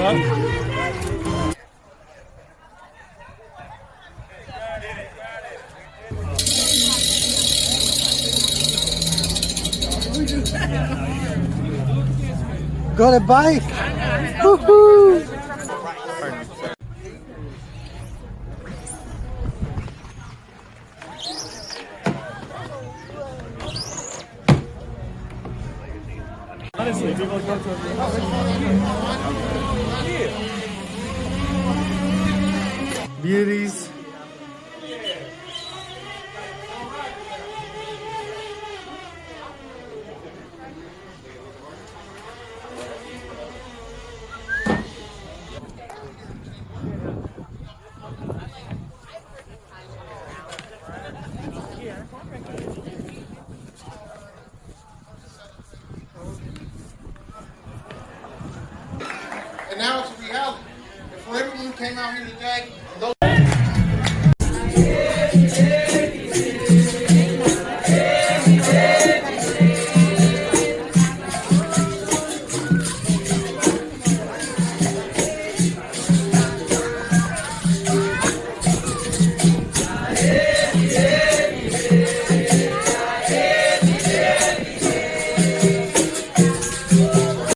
Got a bike! Woohoo! Honestly, people go to Beauties. And now it's a reality. If everyone came out here today, and those